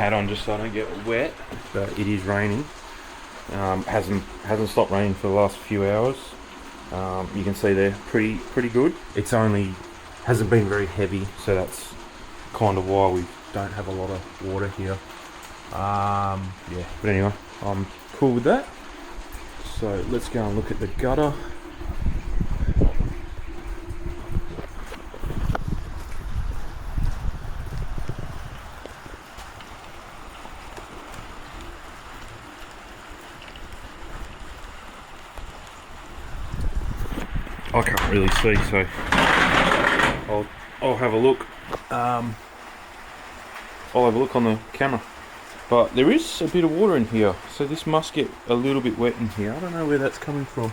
hat on just so I don't get wet, but it is raining. Hasn't stopped raining for the last few hours. You can see they're pretty good. It's only hasn't been very heavy, so that's kind of why we don't have a lot of water here. Yeah, but anyway, I'm cool with that. So let's go and look at the gutter. I can't really see, so I'll have a look. I'll have a look on the camera. But there is a bit of water in here, so this must get a little bit wet in here. I don't know where that's coming from.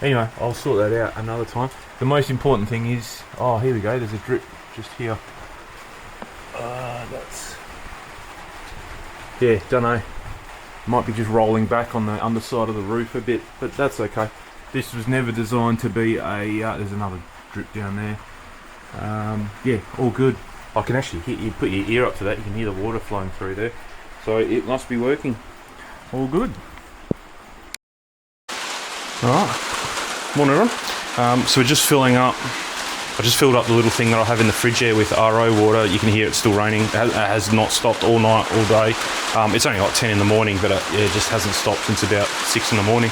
Anyway, I'll sort that out another time. The most important thing is, oh, here we go. There's a drip just here. Yeah, don't know. Might be just rolling back on the underside of the roof a bit, but that's okay. This was never designed to be a, there's another drip down there. Yeah, all good. I can actually hear, you put your ear up to that, you can hear the water flowing through there. So it must be working. All good. Alright, morning everyone. So we're just filling up, I just filled up the little thing that I have in the fridge here with RO water. You can hear it's still raining. It has not stopped all night, all day. It's only like 10 in the morning, but it just hasn't stopped since about 6 in the morning.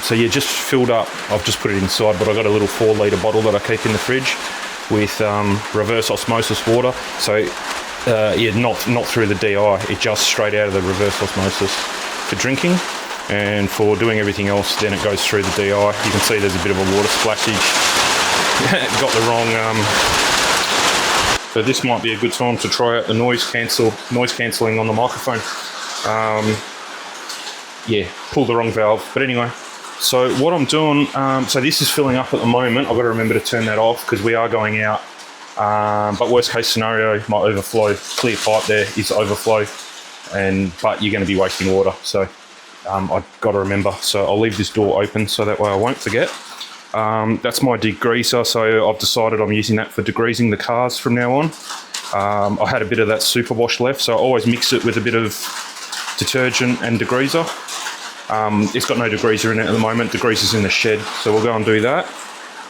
So yeah, just filled up. I've just put it inside, but I've got a little 4 litre bottle that I keep in the fridge with reverse osmosis water. So yeah, not through the DI, it just straight out of the reverse osmosis for drinking, and for doing everything else then it goes through the DI. You can see there's a bit of a water splashage. Got the wrong so this might be a good time to try out the noise cancelling on the microphone. Yeah, pulled the wrong valve, but anyway. So what I'm doing, so this is filling up at the moment. I've got to remember to turn that off because we are going out. But worst case scenario, my overflow, clear pipe there is overflow, but you're going to be wasting water. So I've got to remember. So I'll leave this door open so that way I won't forget. That's my degreaser. So I've decided I'm using that for degreasing the cars from now on. I had a bit of that superwash left, so I always mix it with a bit of detergent and degreaser. It's got no degreaser in it at the moment. Degreaser's in the shed, so we'll go and do that.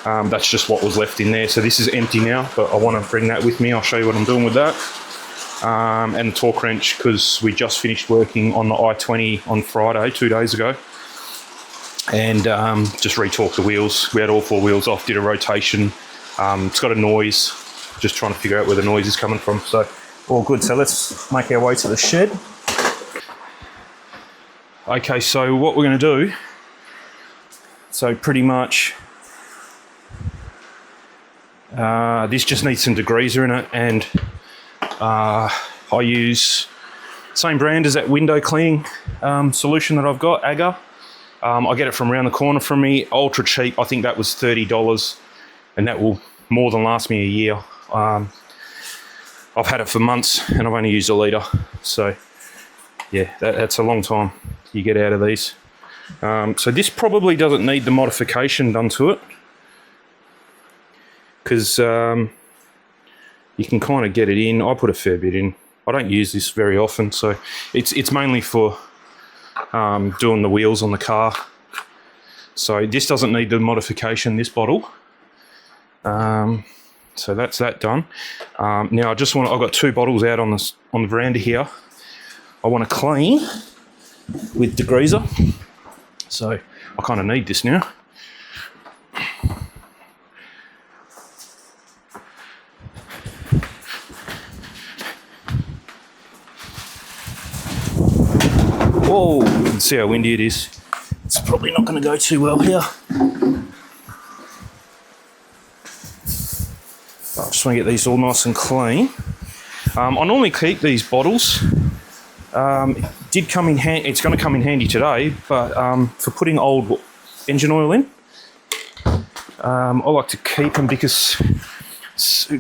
That's just what was left in there. So this is empty now, but I want to bring that with me. I'll show you what I'm doing with that. And the torque wrench, because we just finished working on the i20 on Friday, 2 days ago. And just re-torqued the wheels. We had all 4 wheels off, did a rotation. It's got a noise, just trying to figure out where the noise is coming from. So all good. So let's make our way to the shed. Okay, so what we're going to do, so pretty much this just needs some degreaser in it, and I use same brand as that window cleaning solution that I've got, AGA. I get it from around the corner from me, ultra cheap. I think that was $30, and that will more than last me a year. I've had it for months and I've only used a litre, so yeah, that's a long time you get out of these. So this probably doesn't need the modification done to it, because you can kind of get it in. I put a fair bit in. I don't use this very often, so it's mainly for doing the wheels on the car. So this doesn't need the modification, this bottle. So that's that done. Now I've got 2 bottles out on the veranda here. I want to clean with degreaser. So I kind of need this now. Whoa, you can see how windy it is. It's probably not going to go too well here. I just want to get these all nice and clean. I normally keep these bottles. It did come in handy. It's going to come in handy today, but for putting old engine oil in, I like to keep them because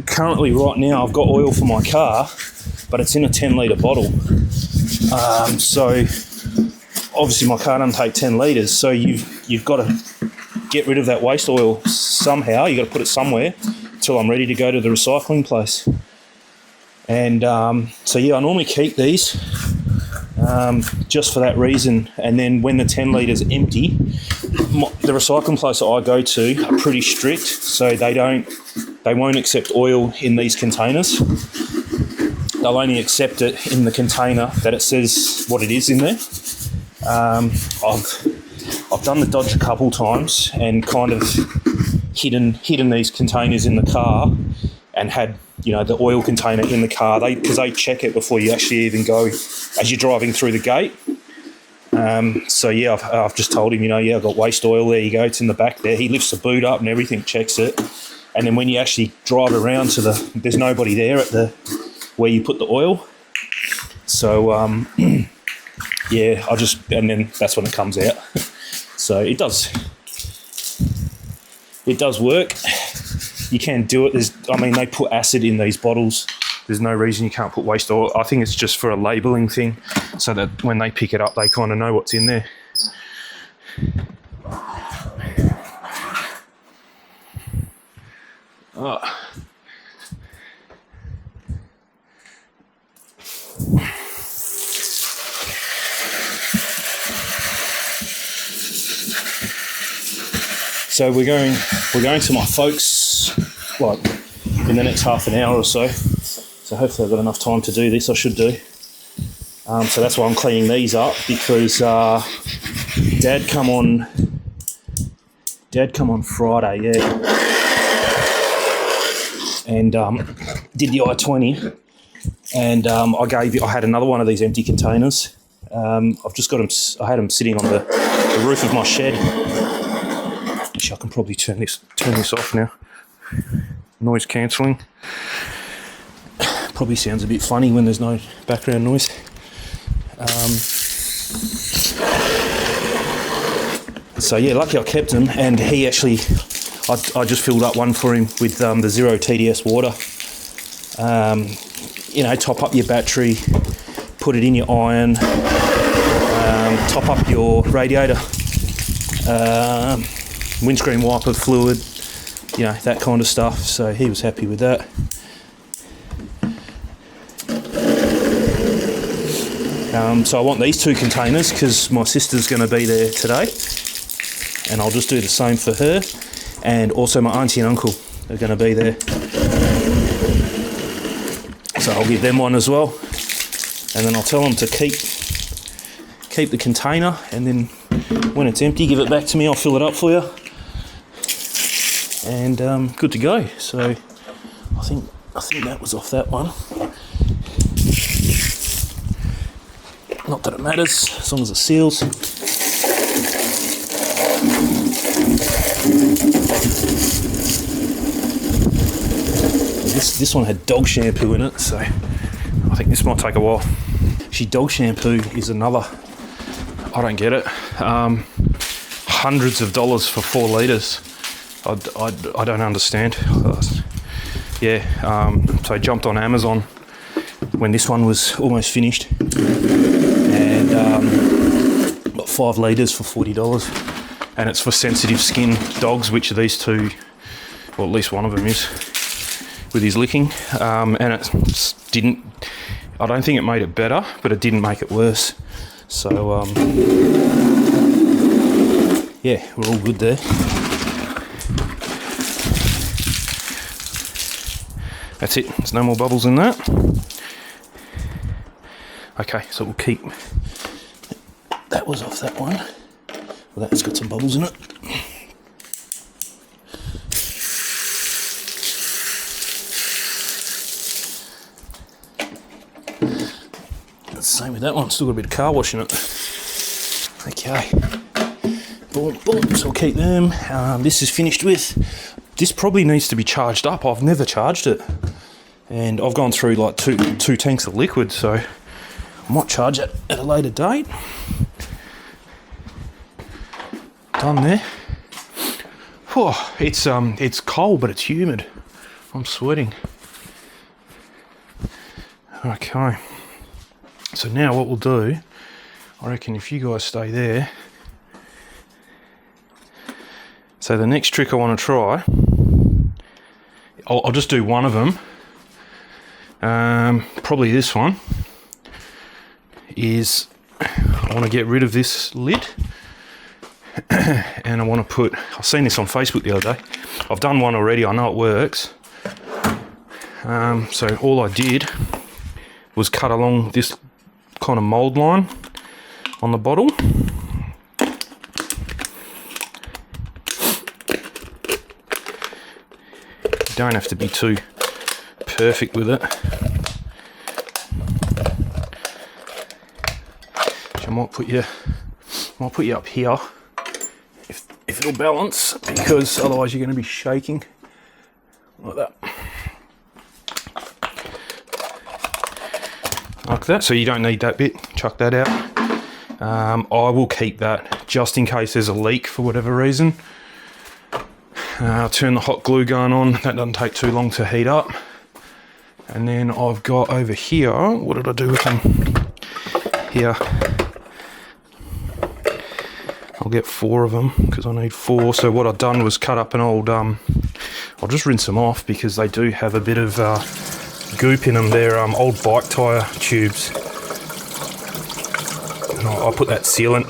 currently right now I've got oil for my car, but it's in a 10 litre bottle. So obviously my car doesn't take 10 litres, so you've got to get rid of that waste oil somehow. You've got to put it somewhere till I'm ready to go to the recycling place. And so yeah, I normally keep these just for that reason. And then when the 10 litres empty, the recycling place that I go to are pretty strict, so they won't accept oil in these containers. They'll only accept it in the container that it says what it is in there. I've done the dodge a couple times and kind of hidden these containers in the car and had, you know, the oil container in the car, because they check it before you actually even go as you're driving through the gate. So yeah, I've just told him, you know, yeah, I've got waste oil, there you go, it's in the back there. He lifts the boot up and everything, checks it, and then when you actually drive around to there's nobody there at where you put the oil. So yeah, and then that's when it comes out. So it does work. You can do it. They put acid in these bottles. There's no reason you can't put waste oil. I think it's just for a labelling thing, so that when they pick it up, they kind of know what's in there. Oh. So we're going to my folks, like, in the next half an hour or so. So hopefully I've got enough time to do this. I should do. So that's why I'm cleaning these up, because Dad come on Friday, yeah, and did the I-20, and I had another one of these empty containers. I've just got them. I had them sitting on the roof of my shed. Actually, I can probably turn this off now. Noise cancelling. Probably sounds a bit funny when there's no background noise. So yeah, lucky I kept him, and he actually, I just filled up one for him with the Zero TDS water. You know, top up your battery, put it in your iron, top up your radiator, windscreen wiper fluid, you know, that kind of stuff. So he was happy with that. So I want these 2 containers because my sister's going to be there today, and I'll just do the same for her, and also my auntie and uncle are going to be there, so I'll give them one as well, and then I'll tell them to keep the container, and then when it's empty, give it back to me. I'll fill it up for you, and good to go. So I think that was off that one. Not that it matters, as long as it seals. This one had dog shampoo in it, so I think this might take a while. Actually, dog shampoo is another, I don't get it. Hundreds of dollars for 4 litres. I don't understand. Yeah, so I jumped on Amazon when this one was almost finished, and got 5 litres for $40, and it's for sensitive skin dogs, which are these 2, well, at least one of them is, with his licking, and it didn't, I don't think it made it better, but it didn't make it worse. So yeah, we're all good there. That's it, there's no more bubbles in that. Okay, so we'll keep, that was off that one. Well, that's got some bubbles in it. Same with that one, still got a bit of car wash in it. Okay, boom, so we'll keep them. This is finished with. This probably needs to be charged up. I've never charged it, and I've gone through like two tanks of liquid, so I might charge it at a later date. Done there. Oh, it's cold, but it's humid. I'm sweating. Okay. So now what we'll do, I reckon if you guys stay there. So the next trick I want to try, I'll just do one of them, Probably this one is, I want to get rid of this lid, and I want to put, I've seen this on Facebook the other day. I've done one already, I know it works. So all I did was cut along this kind of mold line on the bottle. You don't have to be too perfect with it. I might put you up here if it'll balance, because otherwise you're going to be shaking like that. Like that, so you don't need that bit, chuck that out. I will keep that just in case there's a leak for whatever reason. I'll turn the hot glue gun on, that doesn't take too long to heat up. And then I've got over here, what did I do with them? Here, I'll get 4 of them because I need 4. So what I've done was cut up an old, I'll just rinse them off because they do have a bit of goop in them. They're old bike tyre tubes. And I'll put that sealant,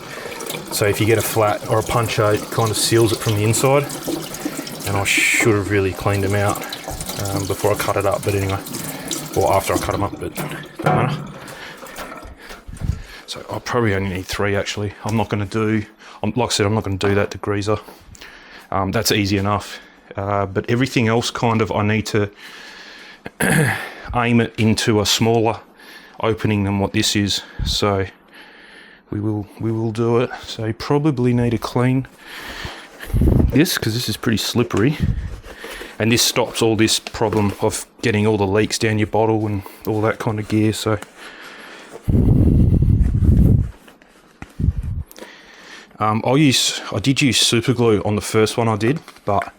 so if you get a flat or a puncture, it kind of seals it from the inside. And I should have really cleaned them out before I cut it up, but anyway, or after I cut them up, but don't matter. So I probably only need 3 actually. I'm not going to do, like I said, I'm not going to do that degreaser. That's easy enough. But everything else kind of I need to aim it into a smaller opening than what this is. So we will do it. So you probably need to clean this because this is pretty slippery. And this stops all this problem of getting all the leaks down your bottle and all that kind of gear. So I did use super glue on the first one I did, but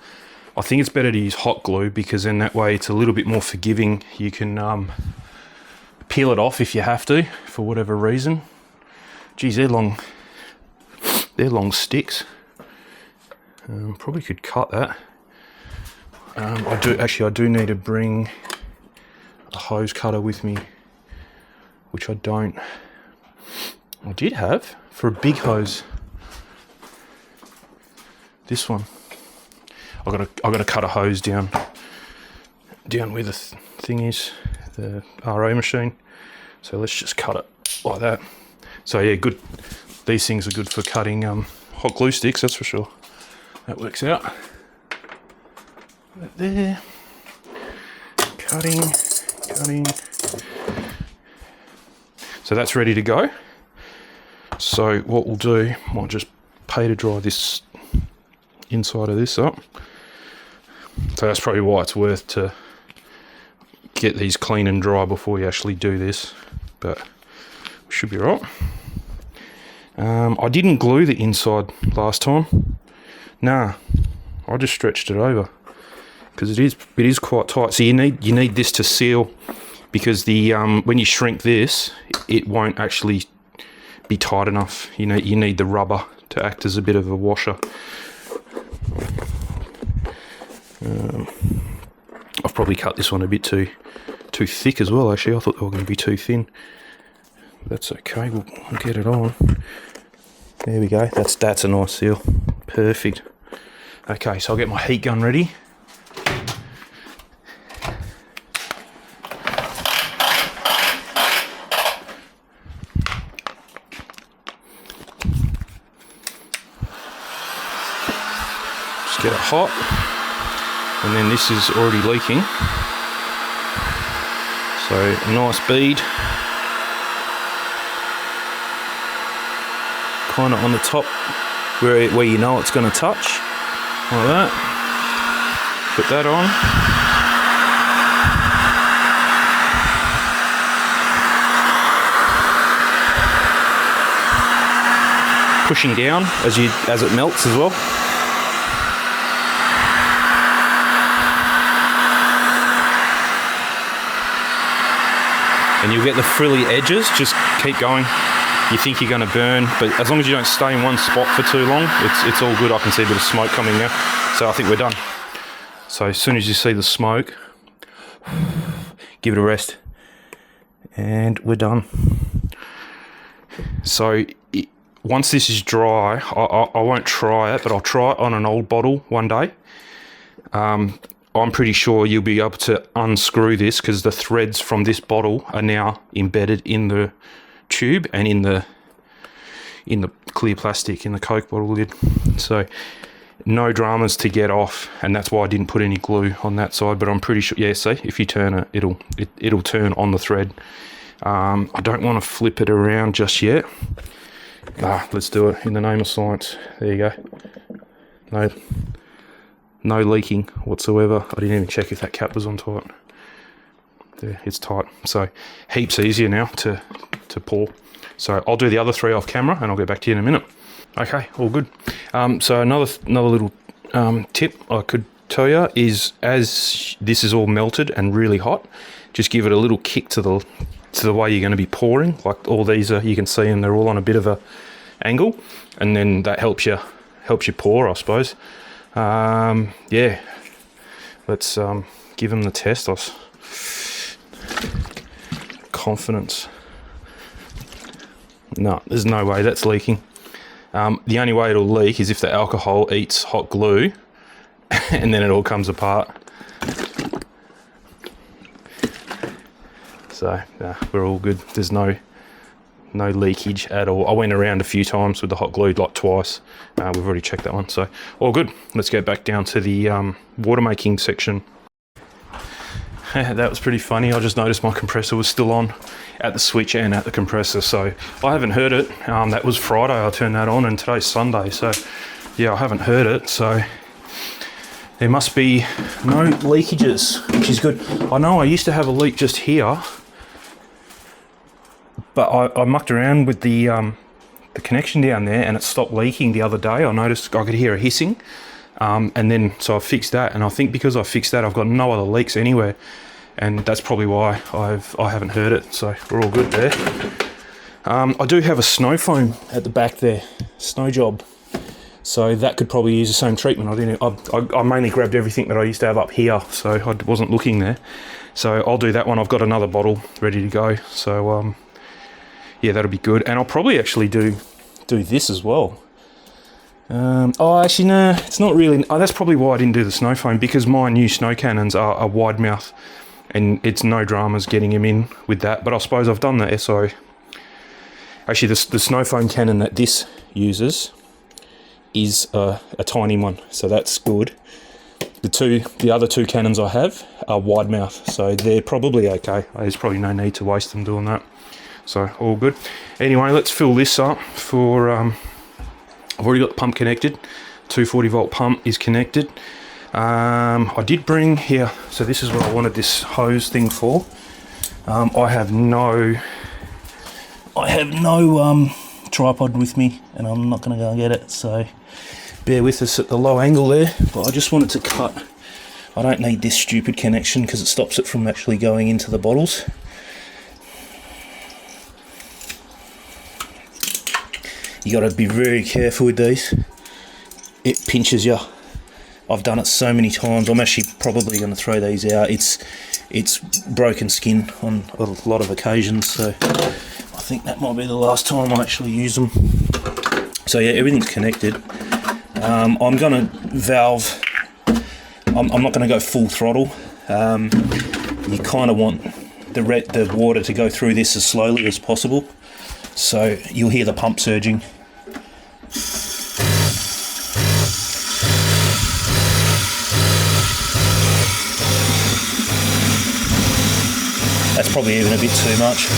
I think it's better to use hot glue because then that way it's a little bit more forgiving. You can peel it off if you have to for whatever reason. Geez, they're long sticks. Probably could cut that. I do need to bring a hose cutter with me, which I did have for a big hose. This one. I gotta cut a hose down where the thing is, the RO machine. So let's just cut it like that. So yeah, good. These things are good for cutting hot glue sticks, that's for sure. That works out. Right there. Cutting. So that's ready to go. So what we'll do, might just pay to dry this inside of this up. So that's probably why it's worth to get these clean and dry before you actually do this, but we should be right. I didn't glue the inside last time. Nah, I just stretched it over because it is quite tight. So you need this to seal, because the when you shrink this, it won't actually be tight enough. You need the rubber to act as a bit of a washer. I've probably cut this one a bit too thick as well. Actually, I thought they were going to be too thin. That's okay. We'll get it on. There we go. That's a nice seal. Perfect. Okay, so I'll get my heat gun ready. Just get it hot. And then this is already leaking. So a nice bead. Kind of on the top where you know it's going to touch. Like that. Put that on. Pushing down as it melts as well. And you'll get the frilly edges. Just keep going. You think you're going to burn, but as long as you don't stay in one spot for too long, it's all good. I can see a bit of smoke coming now, so I think we're done. So as soon as you see the smoke, give it a rest. And we're done. So once this is dry, I won't try it, but I'll try it on an old bottle one day. I'm pretty sure you'll be able to unscrew this because the threads from this bottle are now embedded in the tube and in the clear plastic in the Coke bottle lid. So no dramas to get off, and that's why I didn't put any glue on that side. But I'm pretty sure, yeah, see, if you turn it, it'll turn on the thread. I don't want to flip it around just yet. Let's do it in the name of science. There you go. No leaking whatsoever. I didn't even check if that cap was on tight. There, it's tight. So heaps easier now to pour. So I'll do the other 3 off camera and I'll get back to you in a minute. Okay, all good. So another little tip I could tell you is, as this is all melted and really hot, just give it a little kick to the way you're going to be pouring. Like all these are, you can see, and they're all on a bit of a angle, and then that helps you pour, I suppose. Yeah, let's give them the test. Confidence. No, there's no way that's leaking. The only way it'll leak is if the alcohol eats hot glue and then it all comes apart. So we're all good. There's no leakage at all. I went around a few times with the hot glue, like twice. We've already checked that one, so all good. Let's get back down to the water making section. That was pretty funny. I just noticed my compressor was still on at the switch and at the compressor, so I haven't heard it. That was Friday I turned that on, and today's Sunday, so yeah, I haven't heard it. So there must be no leakages, which is good. I know I used to have a leak just here, but I mucked around with the connection down there and it stopped leaking the other day. I noticed I could hear a hissing, and then so I fixed that, and I think because I fixed that I've got no other leaks anywhere, and that's probably why I haven't heard it. So we're all good there. I do have a snow foam at the back there, snow job, so that could probably use the same treatment. I mainly grabbed everything that I used to have up here, so I wasn't looking there. So I'll do that one. I've got another bottle ready to go, so yeah, that'll be good. And I'll probably actually do this as well. Actually, no, it's not really. That's probably why I didn't do the snow foam, because my new snow cannons are wide mouth, and it's no dramas getting them in with that. But I suppose I've done the SO. Actually, the snow foam cannon that this uses is a tiny one, so that's good. The other 2 cannons I have are wide mouth, so they're probably okay. There's probably no need to waste them doing that. So all good. Anyway, let's fill this up for, I've already got the pump connected. 240 volt pump is connected. I did bring here, so this is what I wanted this hose thing for. I have no tripod with me, and I'm not going to go and get it, so bear with us at the low angle there. But I just wanted to cut. I don't need this stupid connection because it stops it from actually going into the bottles. You got to be very careful with these. It pinches you. I've done it so many times. I'm actually probably going to throw these out. It's broken skin on a lot of occasions, so I think that might be the last time I actually use them. So yeah, everything's connected. I'm going to valve. I'm not going to go full throttle. You kind of want the water to go through this as slowly as possible, so you'll hear the pump surging. That's probably even a bit too much.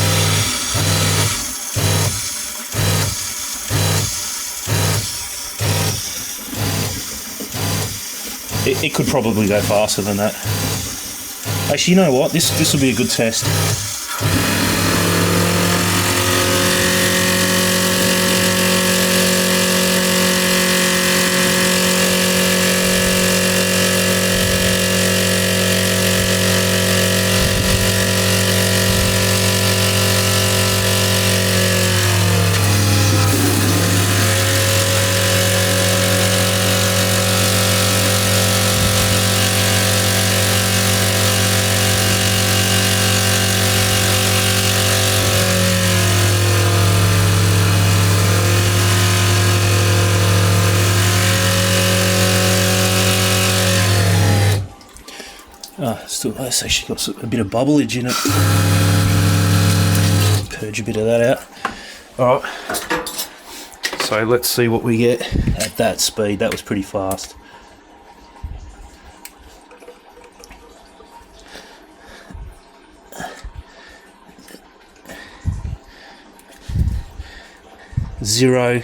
It could probably go faster than that. Actually, you know what? This will be a good test. It's actually got a bit of bubblage in it. Purge a bit of that out. All right. So let's see what we get at that speed. That was pretty fast. Zero,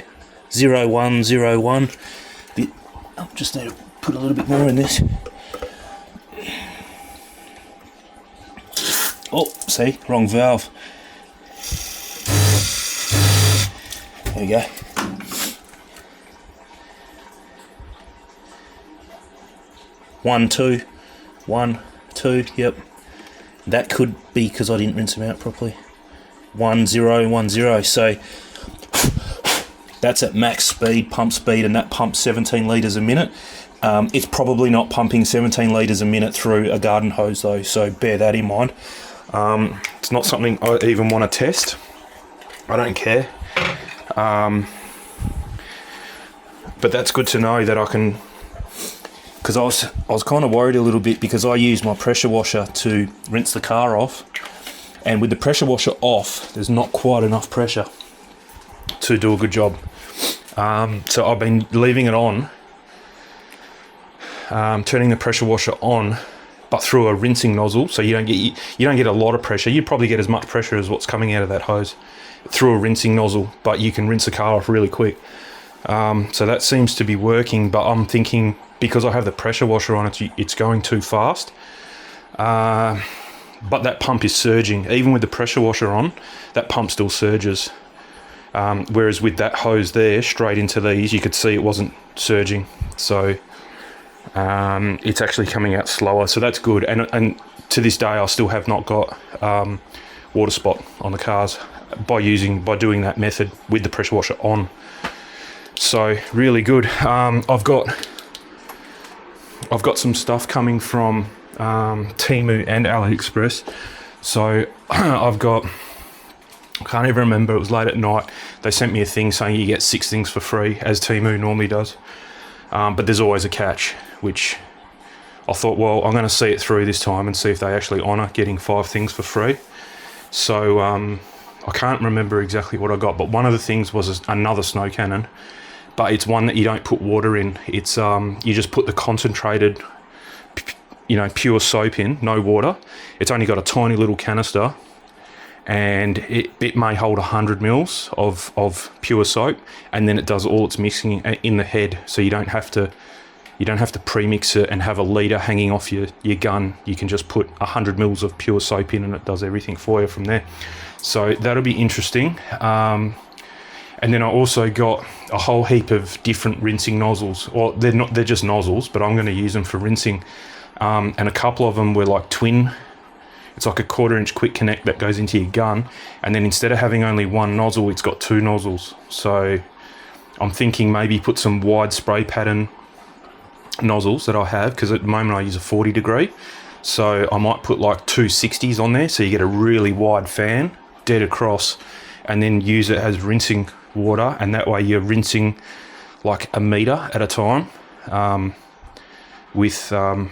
1, 0, 1. I'll just need to put a little bit more in this. Oh, see, wrong valve. There we go. One, two, 1, 2, yep. That could be because I didn't rinse them out properly. 1, 0, 1, 0. So that's at max speed, pump speed, and that pumps 17 litres a minute. It's probably not pumping 17 litres a minute through a garden hose though, so bear that in mind. It's not something I even want to test. I don't care. But that's good to know that I can, because I was kind of worried a little bit because I used my pressure washer to rinse the car off, and with the pressure washer off, there's not quite enough pressure to do a good job. So I've been leaving it on, turning the pressure washer on, but through a rinsing nozzle, so you don't get a lot of pressure. You probably get as much pressure as what's coming out of that hose through a rinsing nozzle, but you can rinse the car off really quick. So that seems to be working, but I'm thinking because I have the pressure washer on, it's going too fast. But that pump is surging. Even with the pressure washer on, that pump still surges. Whereas with that hose there, straight into these, you could see it wasn't surging. So it's actually coming out slower. So that's good. And to this day, I still have not got water spot on the cars by doing that method with the pressure washer on. So really good. I've got some stuff coming from Temu and AliExpress. So I can't even remember, it was late at night. They sent me a thing saying you get 6 things for free, as Temu normally does. But there's always a catch, which I thought, well, I'm going to see it through this time and see if they actually honour getting 5 things for free. So I can't remember exactly what I got, but one of the things was another snow cannon, but it's one that you don't put water in. It's you just put the concentrated, pure soap in, no water. It's only got a tiny little canister, and it may hold 100 mils of pure soap, and then it does all its mixing in the head, so you don't have to pre-mix it and have a litre hanging off your gun. You can just put 100 mils of pure soap in and it does everything for you from there. So that'll be interesting. And then I also got a whole heap of different rinsing nozzles. Well, they're just nozzles, but I'm going to use them for rinsing. And a couple of them were like twin. It's like a 1/4 inch quick connect that goes into your gun. And then instead of having only one nozzle, it's got 2 nozzles. So I'm thinking maybe put some wide spray pattern nozzles that I have, because at the moment I use a 40 degree. So I might put like 2 60s on there, so you get a really wide fan dead across, and then use it as rinsing water, and that way you're rinsing like a metre at a time with 0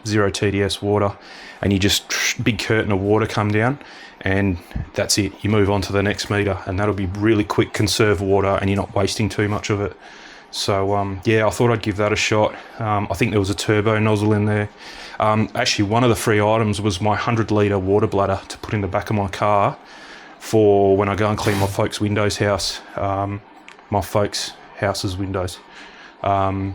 TDS water, and you just big curtain of water come down, and that's it. You move on to the next metre, and that'll be really quick, conserve water, and you're not wasting too much of it. So yeah, I thought I'd give that a shot. I think there was a turbo nozzle in there. Actually, one of the free items was my 100-litre water bladder to put in the back of my car for when I go and clean my folks' windows house, my folks' house's windows. I've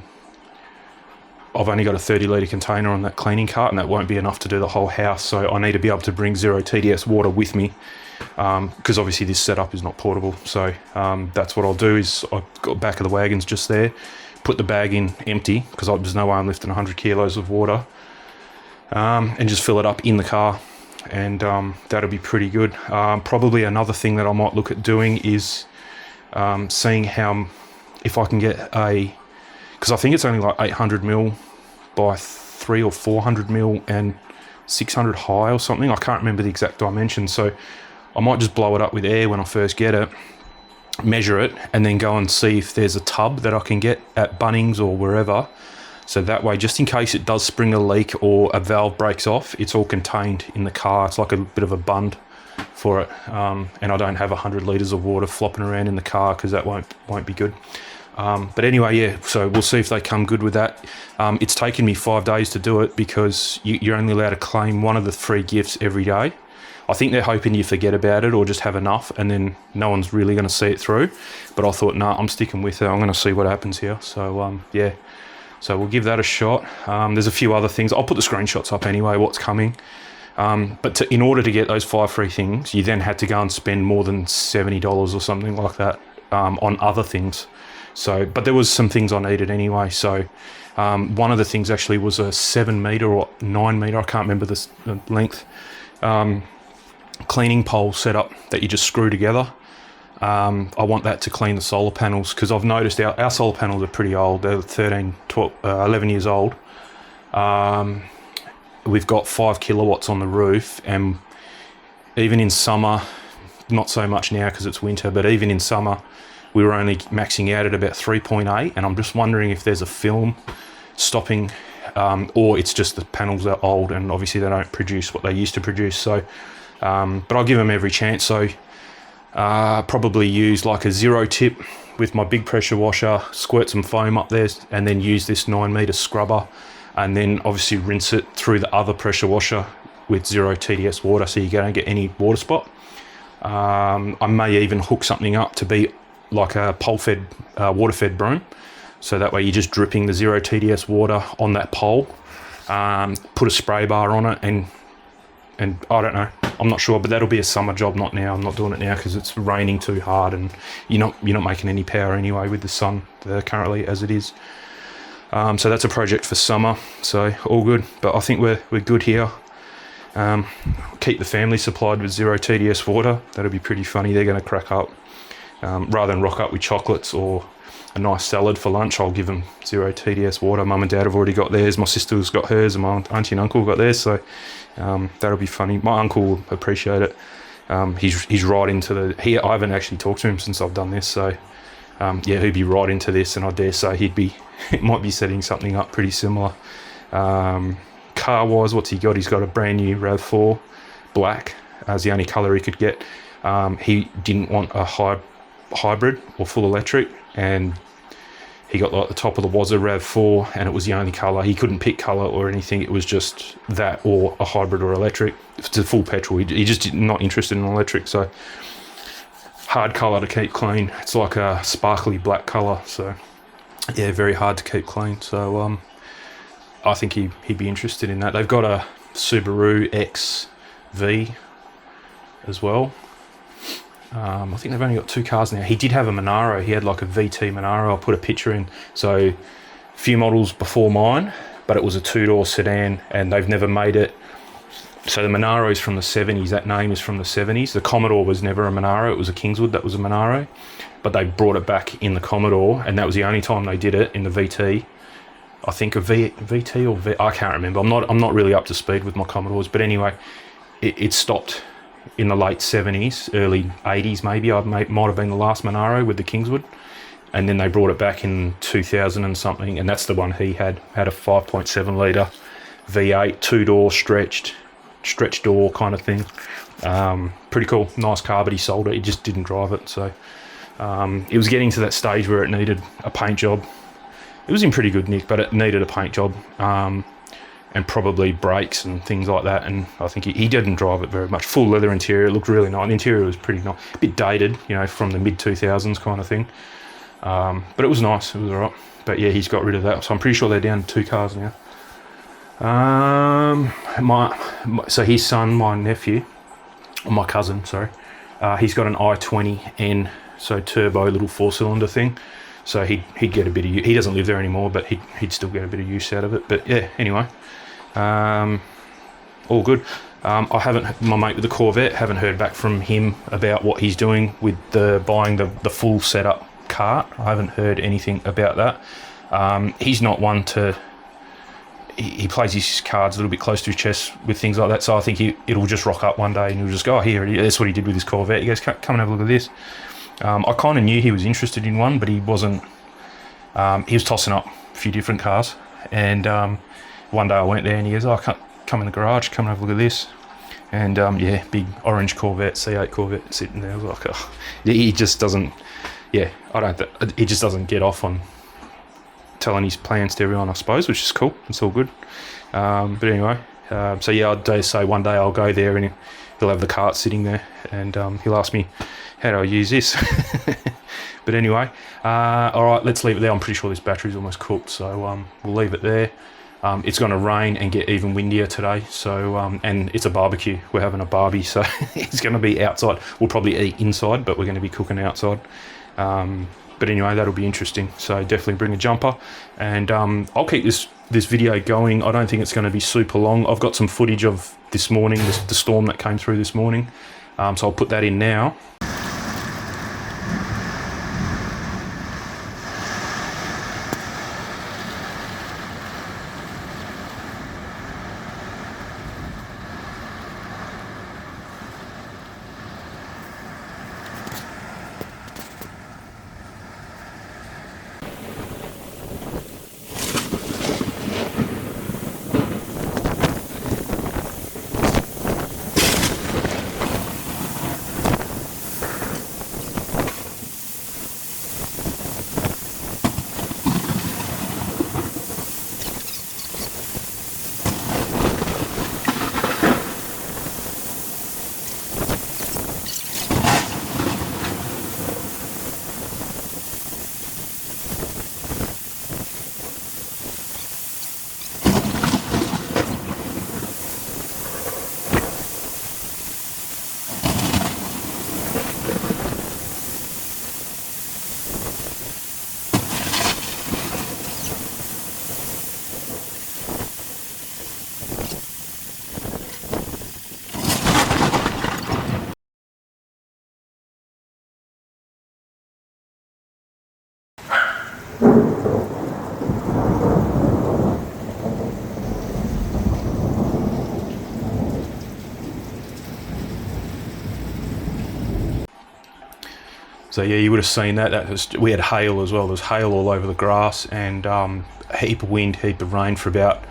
only got a 30-litre container on that cleaning cart, and that won't be enough to do the whole house, so I need to be able to bring 0 TDS water with me, because obviously this setup is not portable. So that's what I'll do, is I've got back of the wagons just there, put the bag in empty, because there's no way I'm lifting 100 kilos of water, and just fill it up in the car, and that'll be pretty good. Probably another thing that I might look at doing is seeing if I can get because I think it's only like 800 mil by 300 or 400 mil and 600 high or something. I can't remember the exact dimensions, so I might just blow it up with air when I first get it, measure it, and then go and see if there's a tub that I can get at Bunnings or wherever So that way, just in case it does spring a leak or a valve breaks off, it's all contained in the car. It's like a bit of a bund for it. And I don't have 100 litres of water flopping around in the car because that won't be good. But anyway, yeah, so we'll see if they come good with that. It's taken me 5 days to do it because you're only allowed to claim one of the 3 gifts every day. I think they're hoping you forget about it or just have enough and then no one's really going to see it through. But I thought, nah, I'm sticking with it. I'm going to see what happens here. So, yeah. So we'll give that a shot. There's a few other things. I'll put the screenshots up anyway, what's coming. But in order to get those 5 free things, you then had to go and spend more than $70 or something like that on other things. So, but there was some things I needed anyway. So one of the things actually was a 7 metre or 9 metre, I can't remember the length, cleaning pole setup that you just screw together. I want that to clean the solar panels because I've noticed our solar panels are pretty old. They're 11 years old. We've got 5 kilowatts on the roof, and even in summer, not so much now because it's winter, but even in summer, we were only maxing out at about 3.8, and I'm just wondering if there's a film stopping, or it's just the panels are old and obviously they don't produce what they used to produce. So, but I'll give them every chance. So probably use like a 0 tip with my big pressure washer, squirt some foam up there, and then use this 9 metre scrubber, and then obviously rinse it through the other pressure washer with 0 TDS water so you don't get any water spot. I may even hook something up to be like a pole-fed, water-fed broom. So that way you're just dripping the 0 TDS water on that pole, put a spray bar on it, and I don't know, I'm not sure, but that'll be a summer job, not now. I'm not doing it now because it's raining too hard and you're not making any power anyway with the sun currently as it is. So that's a project for summer, so all good. But I think we're good here. Keep the family supplied with 0 TDS water. That'll be pretty funny. They're going to crack up. Rather than rock up with chocolates or a nice salad for lunch, I'll give them 0 TDS water. Mum and Dad have already got theirs. My sister's got hers, and my auntie and uncle got theirs. So that'll be funny. My uncle will appreciate it. He's right into I haven't actually talked to him since I've done this. So yeah, he'd be right into this, and I dare say it might be setting something up pretty similar. Car-wise, what's he got? He's got a brand new RAV4 black as the only colour he could get. He didn't want a hybrid or full electric, and he got like the top of the Wazza RAV4, and it was the only colour. He couldn't pick colour or anything. It was just that or a hybrid or electric. It's a full petrol. He just not interested in electric. So hard colour to keep clean. It's like a sparkly black colour. So yeah, very hard to keep clean. So I think he'd be interested in that. They've got a Subaru XV as well. I think they've only got 2 cars now. He did have a Monaro. He had like a VT Monaro. I'll put a picture in. So a few models before mine, but it was a 2-door sedan, and they've never made it. So the Monaro is from the 70s. That name is from the 70s. The Commodore was never a Monaro. It was a Kingswood that was a Monaro, but they brought it back in the Commodore, and that was the only time they did it in the VT. I think a VT or I can't remember. I'm not really up to speed with my Commodores, but anyway, it stopped in the late 70s, early 80s maybe. Might have been the last Monaro with the Kingswood, and then they brought it back in 2000 and something, and that's the one he had a 5.7 litre V8, 2-door stretch door kind of thing. Pretty cool, nice car, but he sold it. He just didn't drive it. So it was getting to that stage where it needed a paint job. It was in pretty good nick, but it needed a paint job, and probably brakes and things like that. And I think he didn't drive it very much. Full leather interior, it looked really nice. The interior was pretty nice, a bit dated, from the mid 2000s kind of thing. But it was nice. It was alright. But yeah, he's got rid of that. So I'm pretty sure they're down to 2 cars now. So his son, my nephew, or my cousin, sorry, he's got an i20N, so turbo little 4-cylinder thing. So he'd get a bit of use. He doesn't live there anymore, but he'd still get a bit of use out of it. But yeah, anyway, all good. My mate with the Corvette, haven't heard back from him about what he's doing with buying the full setup cart. I haven't heard anything about that. He's not one to. He plays his cards a little bit close to his chest with things like that. So I think it'll just rock up one day and he'll just go, "Oh, here." That's what he did with his Corvette. He goes, "Come and have a look at this." I kind of knew he was interested in one, but he wasn't. He was tossing up a few different cars, And one day I went there and he goes, "Oh, come in the garage, come and have a look at this." And yeah, big orange Corvette, C8 Corvette sitting there. I was like, oh, he just doesn't, yeah, he just doesn't get off on telling his plans to everyone, I suppose, which is cool. It's all good. But anyway, so yeah, I'd dare say one day I'll go there and he'll have the cart sitting there and he'll ask me, how do I use this? But anyway, all right, let's leave it there. I'm pretty sure this battery's almost cooked, so we'll leave it there. It's going to rain and get even windier today, so and it's a barbecue. We're having a barbie, so it's going to be outside. We'll probably eat inside, but we're going to be cooking outside. But anyway, that'll be interesting. So definitely bring a jumper, and I'll keep this video going. I don't think it's going to be super long. I've got some footage of this morning, the storm that came through this morning, so I'll put that in now. So yeah, you would have seen that. We had hail as well. There was hail all over the grass and heap of wind, heap of rain for about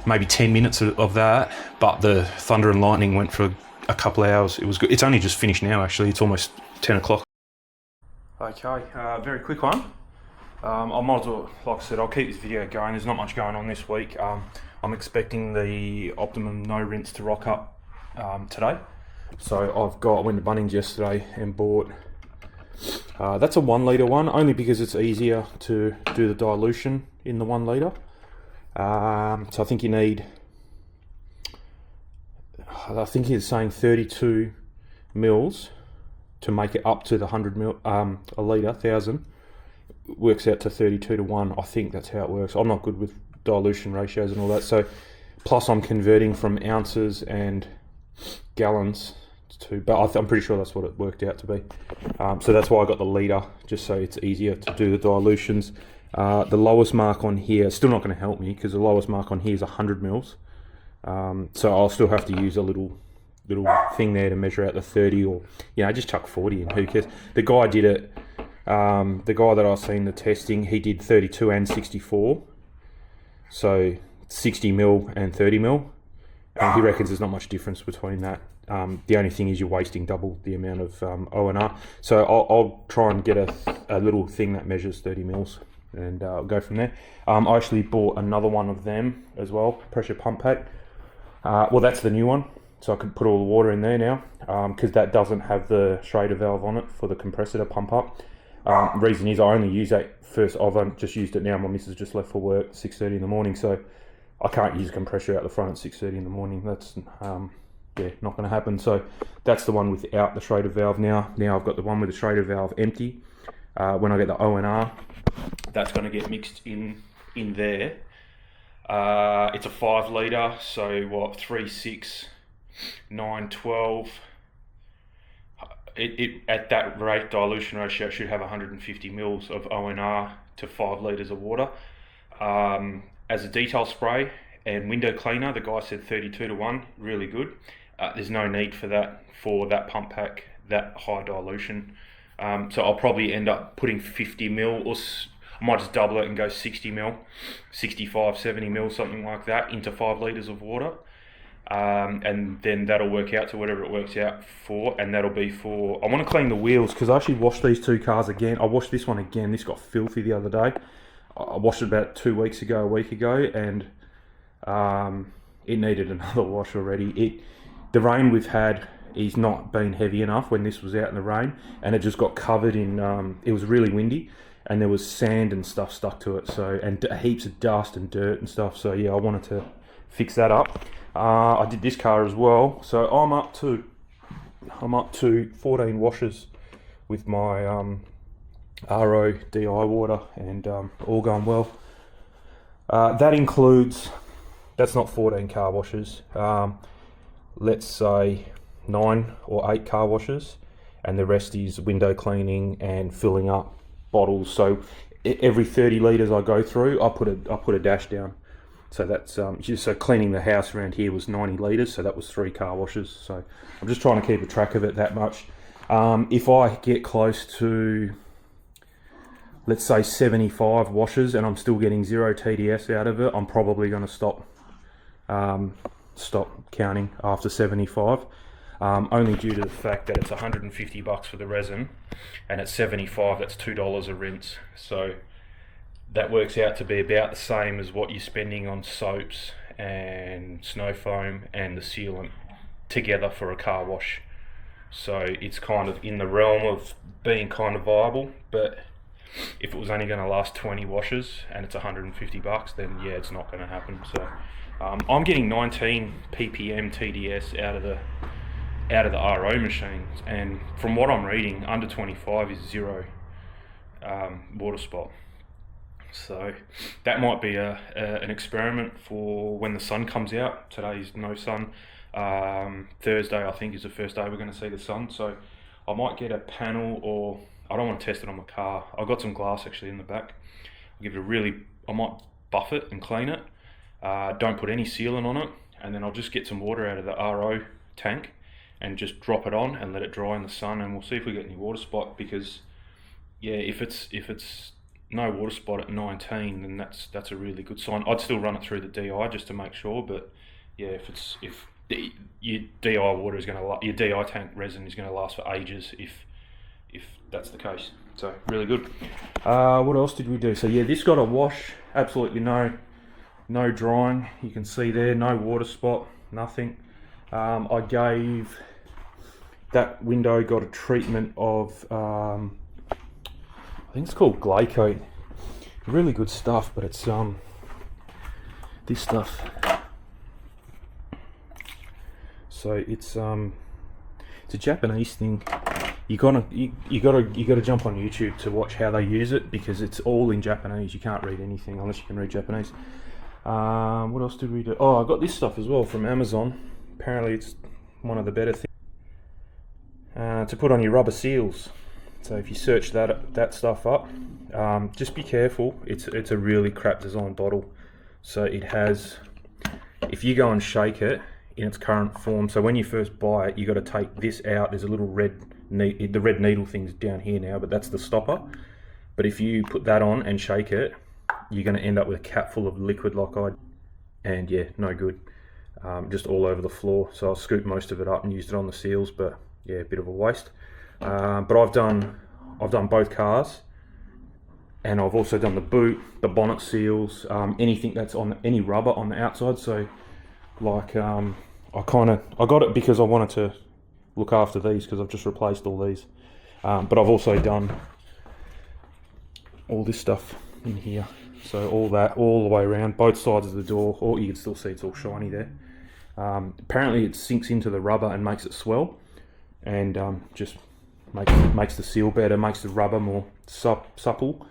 maybe 10 minutes of that. But the thunder and lightning went for a couple of hours. It was good. It's only just finished now, actually. It's almost 10 o'clock. Okay, very quick one. I might as well, like I said, I'll keep this video going. There's not much going on this week. I'm expecting the Optimum No Rinse to rock up today. So I went to Bunnings yesterday and bought, that's a 1 litre one, only because it's easier to do the dilution in the 1 litre. So I think you need, I think he's saying 32 mils to make it up to the 100 mil, a litre, 1,000. Works out to 32 to 1. I think that's how it works. I'm not good with dilution ratios and all that. So plus I'm converting from ounces and gallons to, but I'm pretty sure that's what it worked out to be. So that's why I got the litre, just so it's easier to do the dilutions. The lowest mark on here, still not going to help me because the lowest mark on here is 100 mils. So I'll still have to use a little thing there to measure out the 30, or just chuck 40 in. Who cares? The guy did it. The guy that I've seen the testing, he did 32 and 64. So 60 mil and 30 mil. And he reckons there's not much difference between that. The only thing is you're wasting double the amount of O&R. So I'll try and get a little thing that measures 30 mils and I'll go from there. I actually bought another one of them as well, pressure pump pack. Well, that's the new one. So I can put all the water in there now because that doesn't have the Schrader valve on it for the compressor to pump up. Reason is I only use that first. I've just used it now. My missus just left for work 6:30 in the morning, so I can't use a compressor out the front at 6:30 in the morning. That's not going to happen. So that's the one without the Schrader valve now. Now I've got the one with the Schrader valve empty. When I get the O&R, that's going to get mixed in there. It's a 5 litre, so what, 3, 6, 9, 12. It at that rate, dilution ratio, it should have 150 mils of O&R to 5 litres of water. As a detail spray and window cleaner, the guy said 32 to 1, really good. There's no need for that pump pack, that high dilution. So I'll probably end up putting 50 mil, or I might just double it and go 60 mil, 65, 70 mil, something like that, into 5 litres of water. And then that'll work out to whatever it works out for, and that'll be for, I want to clean the wheels, because I actually washed these 2 cars again. I washed this one again. This got filthy the other day. I washed it about 2 weeks ago, a week ago, and it needed another wash already. The rain we've had is not been heavy enough when this was out in the rain, and it just got covered in, it was really windy, and there was sand and stuff stuck to it, so, and heaps of dust and dirt and stuff, so yeah, I wanted to fix that up. I did this car as well, so I'm up to 14 washes with my RO DI water, and all going well. That includes, that's not 14 car washes, let's say 9 or 8 car washes, and the rest is window cleaning and filling up bottles. So every 30 litres I go through, I put a dash down. So that's so cleaning the house around here was 90 litres, so that was 3 car washes. So I'm just trying to keep a track of it that much. If I get close to, let's say 75 washes, and I'm still getting 0 TDS out of it, I'm probably going to stop counting after 75. Only due to the fact that it's $150 for the resin, and at 75 that's $2 a rinse. So that works out to be about the same as what you're spending on soaps and snow foam and the sealant together for a car wash. So it's kind of in the realm of being kind of viable, but if it was only going to last 20 washes and it's $150, then yeah, it's not going to happen. So I'm getting 19 ppm TDS out of the RO machines, and from what I'm reading, under 25 is 0 water spot. So that might be an experiment for when the sun comes out. Today's no sun. Thursday I think is the first day we're going to see the sun, so I might get a panel, or I don't want to test it on my car. I've got some glass actually in the back. I'll give it I might buff it and clean it. Don't put any sealant on it, and then I'll just get some water out of the RO tank and just drop it on and let it dry in the sun, and we'll see if we get any water spot. Because yeah, if it's no water spot at 19, then that's a really good sign. I'd still run it through the DI just to make sure, but yeah, if your DI water is going to, your DI tank resin is going to last for ages if that's the case. So really good. What else did we do? So yeah, this got a wash, absolutely no drying. You can see there, no water spot, nothing. I gave that window, got a treatment of I think it's called Glycoat. Really good stuff, but it's this stuff. So it's a Japanese thing. You gotta jump on YouTube to watch how they use it, because it's all in Japanese. You can't read anything unless you can read Japanese. What else did we do? Oh, I got this stuff as well from Amazon. Apparently it's one of the better things to put on your rubber seals. So if you search that stuff up, just be careful. It's a really crap design bottle. So it has, if you go and shake it in its current form, so when you first buy it, you got to take this out. There's a little red the red needle thing's down here now, but that's the stopper. But if you put that on and shake it, you're going to end up with a cap full of liquid like I, and yeah, no good. Just all over the floor. So I scooped most of it up and used it on the seals, but yeah, a bit of a waste. But I've done both cars, and I've also done the boot, the bonnet seals, anything that's on any rubber on the outside. So like I got it because I wanted to look after these, because I've just replaced all these. But I've also done all this stuff in here. So all that, all the way around, both sides of the door. Or you can still see it's all shiny there. Apparently it sinks into the rubber and makes it swell, and just makes the seal better, makes the rubber more supple,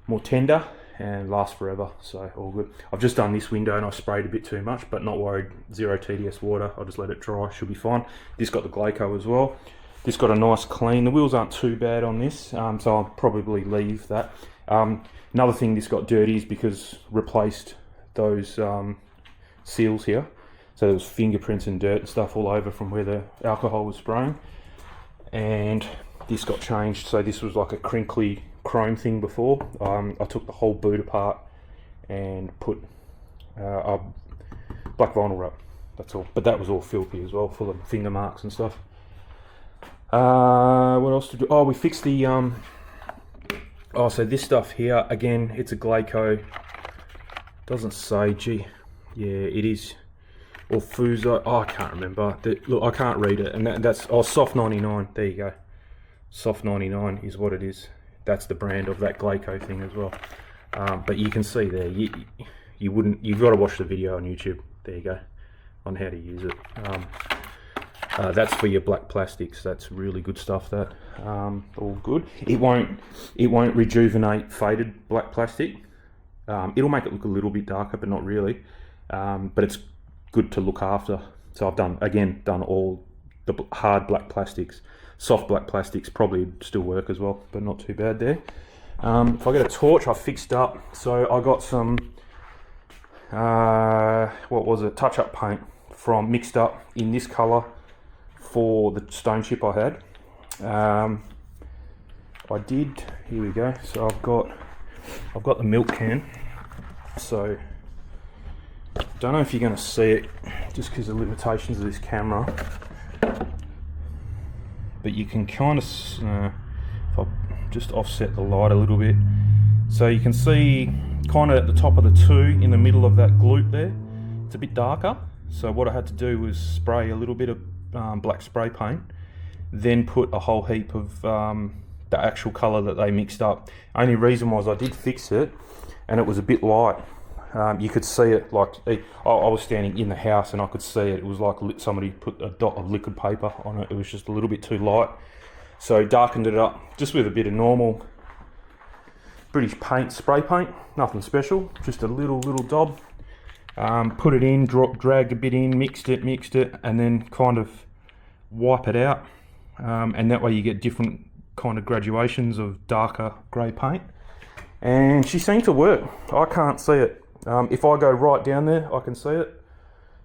more tender, and lasts forever. So all good. I've just done this window and I sprayed a bit too much, but not worried. 0 TDS water. I'll just let it dry. Should be fine. This got the Glyco as well. This got a nice clean. The wheels aren't too bad on this, so I'll probably leave that. Another thing this got dirty is because replaced those seals here. So there was fingerprints and dirt and stuff all over from where the alcohol was spraying. And this got changed. So this was like a crinkly chrome thing before. I took the whole boot apart and put a black vinyl wrap. That's all. But that was all filthy as well, full of finger marks and stuff. What else to do? Oh, we fixed the oh, so this stuff here again, it's a Glaco. Doesn't say, gee, yeah, it is. Or Fuso. Oh, I can't remember. Look, I can't read it. And that's Soft 99. There you go. Soft 99 is what it is. That's the brand of that Glaco thing as well. But you can see there, you wouldn't. You've got to watch the video on YouTube. There you go, on how to use it. That's for your black plastics. That's really good stuff. That all good. It won't rejuvenate faded black plastic. It'll make it look a little bit darker, but not really. But it's good to look after. So I've done all the hard black plastics. Soft black plastics probably still work as well, but not too bad there. If I get a torch, I fixed up. So I got some what was it? Touch-up paint from mixed up in this colour for the stone chip I had. I did. Here we go. So I've got the milk can. So don't know if you're going to see it just because of the limitations of this camera, but you can kind of if I just offset the light a little bit, so you can see kind of at the top of the two in the middle of that gloop there, it's a bit darker. So what I had to do was spray a little bit of black spray paint, then put a whole heap of the actual colour that they mixed up. Only reason was I did fix it and it was a bit light. You could see it, like I was standing in the house and I could see it. It was like somebody put a dot of liquid paper on it. It was just a little bit too light. So darkened it up just with a bit of normal British paint, spray paint, nothing special, just a little daub. Put it in, dragged a bit in, mixed it, and then kind of wipe it out. And that way you get different kind of graduations of darker grey paint. And she seemed to work. I can't see it. If I go right down there, I can see it.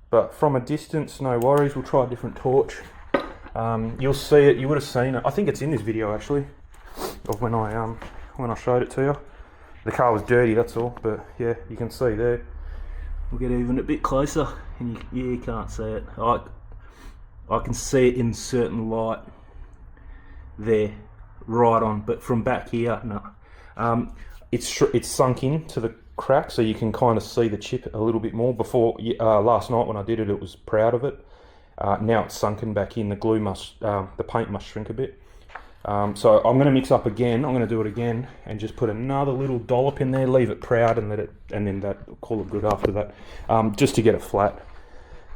But from a distance, no worries. We'll try a different torch. You'll see it. You would have seen it. I think it's in this video actually, of when I showed it to you. The car was dirty, that's all. But yeah, you can see there. We'll get even a bit closer, and you can't see it. I can see it in certain light there, right on. But from back here, no. It's sunk into the crack, so you can kind of see the chip a little bit more. Before last night when I did it, it was proud of it. Now it's sunken back in. The glue the paint must shrink a bit. So I'm going to mix up again. I'm going to do it again and just put another little dollop in there, leave it proud, and then call it good after that, just to get it flat.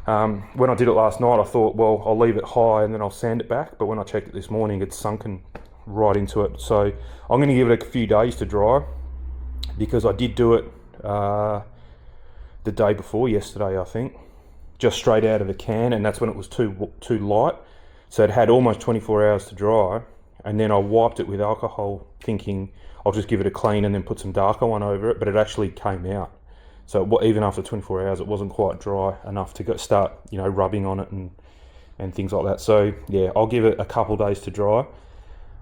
When I did it last night, I thought, well, I'll leave it high and then I'll sand it back. But when I checked it this morning, it's sunken right into it. So I'm going to give it a few days to dry, because I did do it the day before yesterday, I think, just straight out of the can, and that's when it was too light. So it had almost 24 hours to dry, and then I wiped it with alcohol, thinking I'll just give it a clean and then put some darker one over it, but it actually came out. So even after 24 hours, it wasn't quite dry enough to start, rubbing on it and things like that. So yeah, I'll give it a couple days to dry,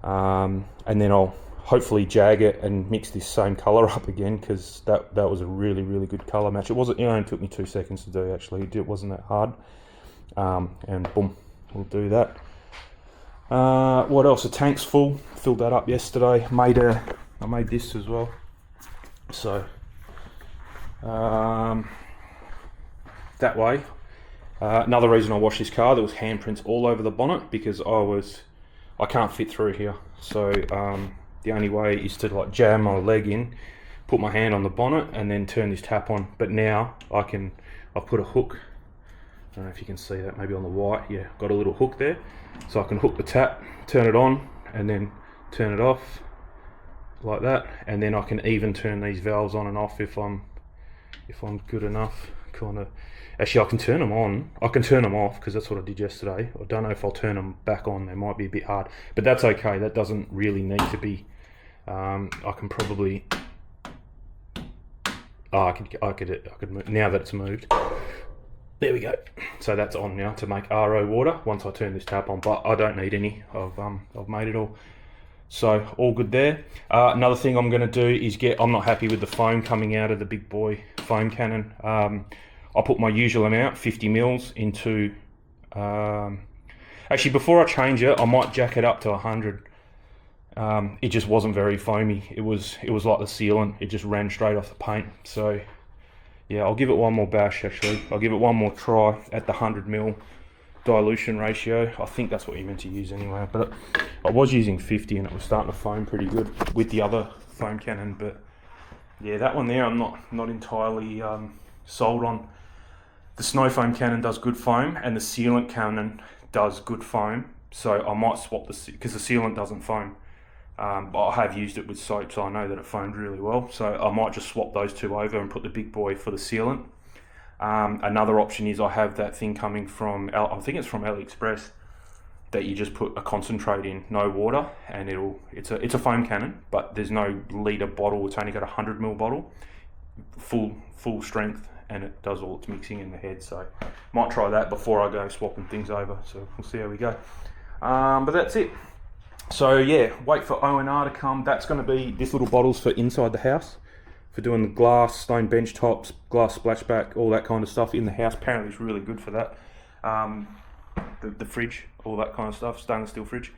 and then I'll hopefully jag it and mix this same colour up again, because that was a really, really good colour match. It only took me 2 seconds to do, actually. It wasn't that hard. And boom, we'll do that. What else? The tank's full. Filled that up yesterday. I made this as well. So that way. Another reason I washed this car, there was handprints all over the bonnet, because I can't fit through here. So the only way is to jam my leg in, put my hand on the bonnet, and then turn this tap on. But now I've put a hook. I don't know if you can see that, maybe on the white. Yeah, got a little hook there, so I can hook the tap, turn it on, and then turn it off like that. And then I can even turn these valves on and off if I'm good enough. Actually, I can turn them on. I can turn them off, because that's what I did yesterday. I don't know if I'll turn them back on. They might be a bit hard, but that's okay. That doesn't really need to be. I can probably. I could move, now that it's moved. There we go. So that's on now to make RO water once I turn this tap on, but I don't need any. I've made it all. So all good there. Another thing I'm going to do is I'm not happy with the foam coming out of the big boy foam cannon. I'll put my usual amount, 50 mils, into... actually, before I change it, I might jack it up to 100. It just wasn't very foamy. It was like the sealant. It just ran straight off the paint. So yeah, I'll give it one more bash actually. I'll give it one more try at the 100 mil dilution ratio. I think that's what you're meant to use anyway, but I was using 50 and it was starting to foam pretty good with the other foam cannon. But yeah, that one there I'm not entirely sold on. The snow foam cannon does good foam and the sealant cannon does good foam, so I might swap because the sealant doesn't foam. But I have used it with soap, so I know that it foamed really well, so I might just swap those two over and put the big boy for the sealant. Another option is I have that thing coming from, I think it's from AliExpress, that you just put a concentrate in, no water, and it's a foam cannon, but there's no litre bottle. It's only got a 100 ml bottle, full strength, and it does all its mixing in the head. So might try that before I go swapping things over. So we'll see how we go. But that's it. So yeah, wait for O&R to come. That's going to be this little bottles for inside the house, for doing the glass, stone bench tops, glass splashback, all that kind of stuff in the house. Apparently it's really good for that. The fridge, all that kind of stuff, stainless steel fridge.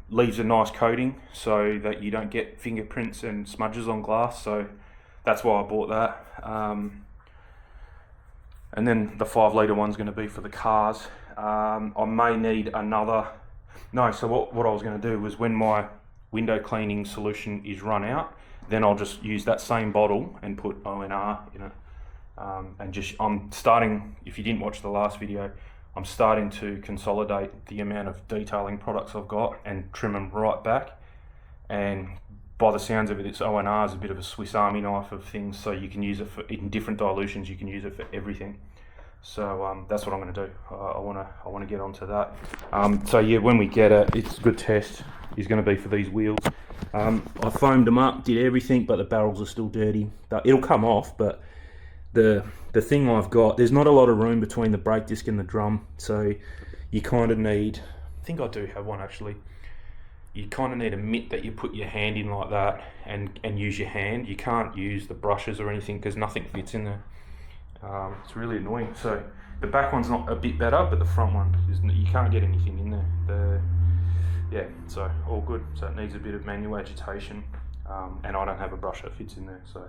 Leaves a nice coating so that you don't get fingerprints and smudges on glass. So that's why I bought that. And then the 5 litre one's going to be for the cars. I may need another. No, so what I was going to do was, when my window cleaning solution is run out, then I'll just use that same bottle and put O&R in it. And I'm starting, if you didn't watch the last video, I'm starting to consolidate the amount of detailing products I've got and trim them right back. And by the sounds of it, it's O&R is a bit of a Swiss Army knife of things, so you can use it in different dilutions. You can use it for everything. So that's what I'm going to do. I want to get onto that. So yeah, when we get it, it's a good test. Is going to be for these wheels. I foamed them up, did everything, but the barrels are still dirty. It'll come off, but the thing I've got, there's not a lot of room between the brake disc and the drum, so you kind of need. I think I do have one actually. You kind of need a mitt that you put your hand in like that and use your hand. You can't use the brushes or anything because nothing fits in there. It's really annoying. So the back one's not a bit better, but the front one you can't get anything in there. Yeah, so all good. So it needs a bit of manual agitation, and I don't have a brush that fits in there. So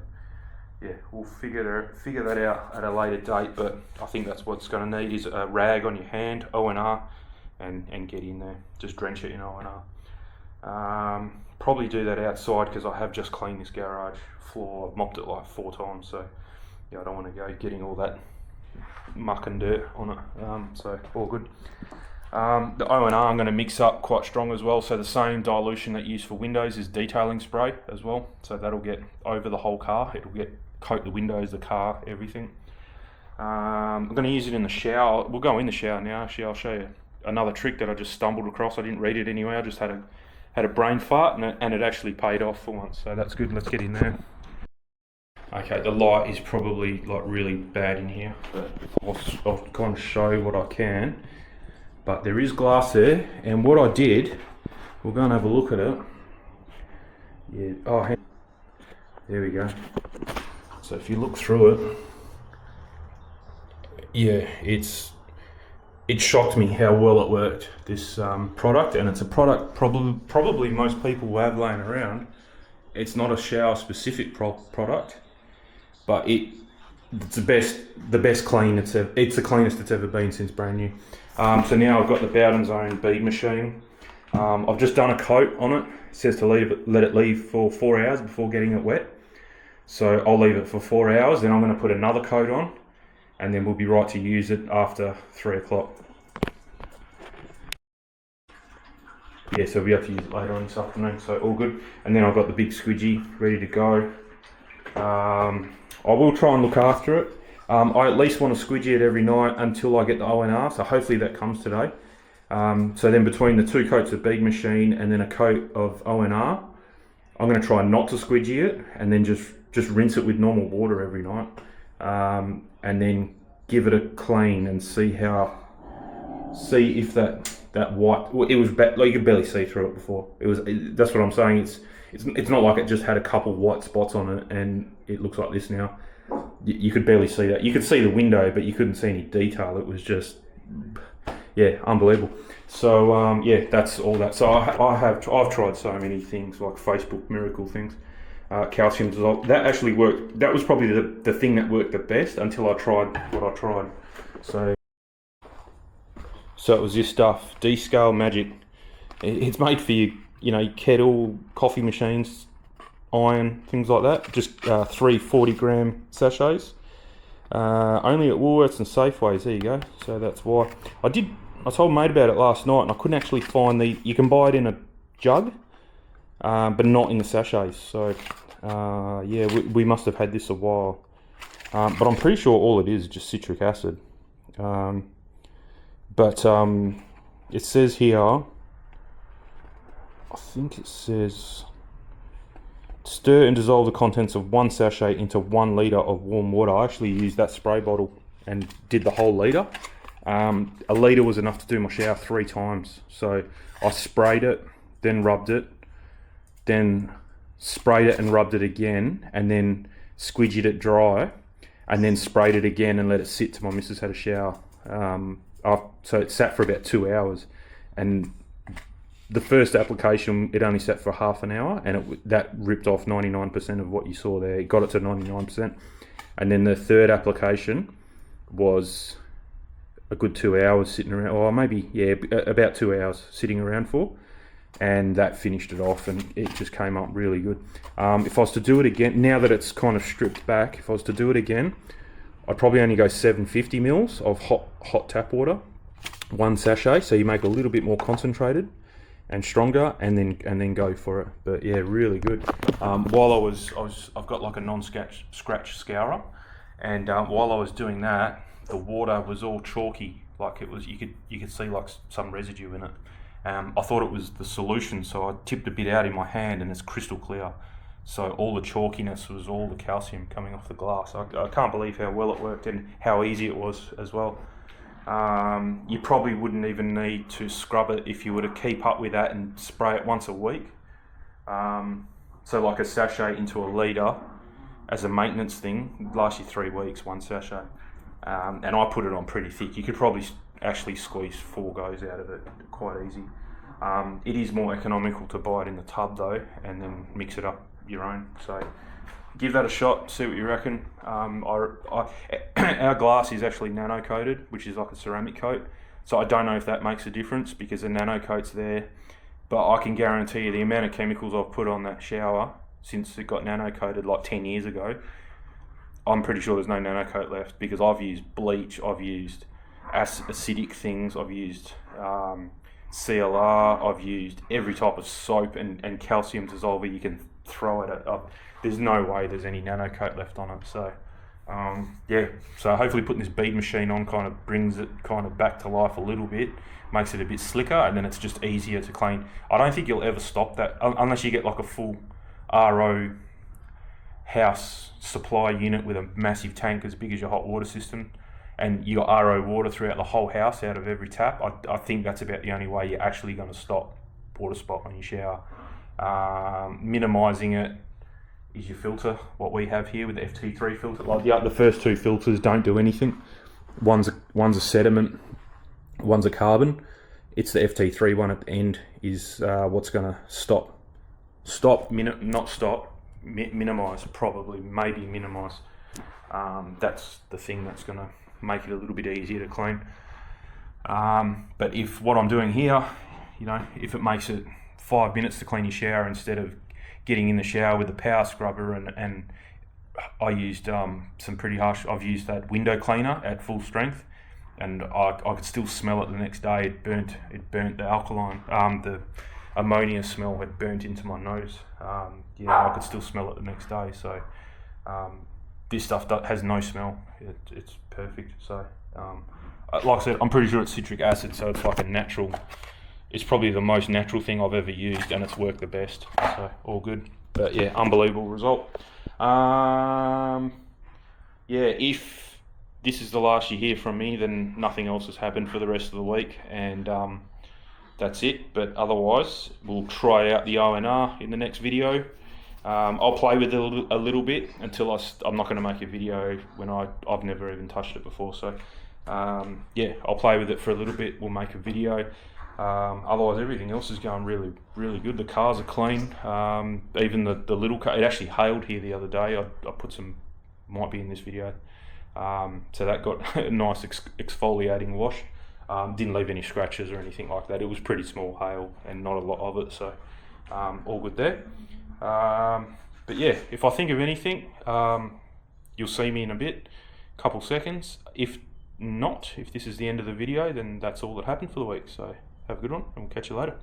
yeah, we'll figure that out at a later date. But I think that's what's going to need is a rag on your hand, O&R, and get in there. Just drench it in O&R. Probably do that outside because I have just cleaned this garage floor. I've mopped it like 4 times. So yeah, I don't want to go getting all that muck and dirt on it. So all good. The O&R I'm going to mix up quite strong as well. So the same dilution that you use for windows is detailing spray as well. So that'll get over the whole car. It'll coat the windows, the car, everything. I'm going to use it in the shower. We'll go in the shower now. Actually, I'll show you another trick that I just stumbled across. I didn't read it anyway. I just had a brain fart and it actually paid off for once. So that's good. Let's get in there. Okay, the light is probably like really bad in here, but I'll kind of show what I can. But there is glass there, and what I did, we'll go and have a look at it. Yeah, oh, there we go. So if you look through it, yeah, it shocked me how well it worked, this product, and it's a product probably most people will have laying around. It's not a shower specific product, but it's the best clean it's the cleanest it's ever been since brand new. So now I've got the Bowden's own bead machine. I've just done a coat on it. It says to let it leave for 4 hours before getting it wet. So I'll leave it for 4 hours, then I'm going to put another coat on, and then we'll be right to use it after 3 o'clock. Yeah, so we have to use it later on this afternoon, so all good. And then I've got the big squidgy ready to go. I will try and look after it. I at least want to squidgy it every night until I get the O&R, so hopefully that comes today. So then between the 2 coats of bead machine and then a coat of O&R, I'm going to try not to squidgy it and then just rinse it with normal water every night. And then give it a clean and see if that white, well, it was like you could barely see through it before. That's what I'm saying. It's not like it just had a couple white spots on it and it looks like this now. You could barely see that. You could see the window, but you couldn't see any detail. It was just, yeah, unbelievable. So yeah, that's all that. So I've tried so many things like Facebook miracle things, calcium dissolve. That actually worked. That was probably the thing that worked the best until I tried what I tried. So it was this stuff, D-Scale Magic. It's made for your kettle, coffee machines, iron, things like that. Just 3 40-gram sachets. Only at Woolworths and Safeways. There you go. So that's why I told mate about it last night, and I couldn't actually find you can buy it in a jug, but not in the sachets. So yeah, we must have had this a while. But I'm pretty sure all it is just citric acid. But it says here, I think it says, stir and dissolve the contents of 1 sachet into 1 litre of warm water. I actually used that spray bottle and did the whole litre. A litre was enough to do my shower 3 times. So I sprayed it, then rubbed it, then sprayed it and rubbed it again, and then squidgied it dry, and then sprayed it again and let it sit till my missus had a shower. So it sat for about 2 hours, and the first application it only sat for half an hour, and that ripped off 99% of what you saw there. It got it to 99%, and then the third application was a good 2 hours sitting around, or maybe about 2 hours sitting around for, and that finished it off, and it just came up really good. If I was to do it again, now that it's kind of stripped back, if I was to do it again, I'd probably only go 750 mils of hot tap water, 1 sachet, so you make it a little bit more concentrated and stronger, and then go for it. But yeah, really good. While I've got like a non-scratch scourer, and while I was doing that, the water was all chalky, like it was. You could see like some residue in it. I thought it was the solution, so I tipped a bit out in my hand, and it's crystal clear. So all the chalkiness was all the calcium coming off the glass. I can't believe how well it worked and how easy it was as well. You probably wouldn't even need to scrub it if you were to keep up with that and spray it once a week. So like a sachet into a litre as a maintenance thing lasts you 3 weeks, 1 sachet. And I put it on pretty thick. You could probably actually squeeze 4 goes out of it quite easy. It is more economical to buy it in the tub though, and then mix it up your own. So give that a shot, see what you reckon. Our glass is actually nano coated, which is like a ceramic coat, so I don't know if that makes a difference because the nano coat's there, but I can guarantee you the amount of chemicals I've put on that shower since it got nano coated like 10 years ago, I'm pretty sure there's no nano coat left, because I've used bleach, I've used acidic things, I've used CLR, I've used every type of soap and calcium dissolver you can throw it at. There's no way there's any nano coat left on it. So yeah, so hopefully putting this bead machine on kind of brings it kind of back to life a little bit, makes it a bit slicker, and then it's just easier to clean. I don't think you'll ever stop that unless you get like a full RO house supply unit with a massive tank as big as your hot water system, and you got RO water throughout the whole house out of every tap. I think that's about the only way you're actually going to stop water spot on your shower. Minimising it is your filter, what we have here with the FT3 filter. Like the first 2 filters don't do anything. One's a sediment, one's a carbon. It's the FT3 one at the end is what's going to minimise, probably, maybe minimise. That's the thing that's going to make it a little bit easier to clean. But if what I'm doing here, if it makes it 5 minutes to clean your shower instead of getting in the shower with a power scrubber, and I used some pretty harsh, I've used that window cleaner at full strength, and I could still smell it the next day. It burnt the alkaline, the ammonia smell had burnt into my nose. I could still smell it the next day. So this stuff has no smell. It's perfect. So like I said, I'm pretty sure it's citric acid, so it's like a natural. It's probably the most natural thing I've ever used, and it's worked the best. So all good. But yeah, unbelievable result. If this is the last you hear from me, then nothing else has happened for the rest of the week, and that's it. But otherwise, we'll try out the ONR in the next video. I'll play with it a little bit until I'm not going to make a video when I've never even touched it before. So yeah, I'll play with it for a little bit. We'll make a video. Otherwise, everything else is going really, really good. The cars are clean. Even the little car, it actually hailed here the other day. I put some, might be in this video. So that got a nice exfoliating wash. Didn't leave any scratches or anything like that. It was pretty small hail and not a lot of it, so all good there. But yeah, if I think of anything, you'll see me in a bit, couple seconds. If not, if this is the end of the video, then that's all that happened for the week. So have a good one, and we'll catch you later.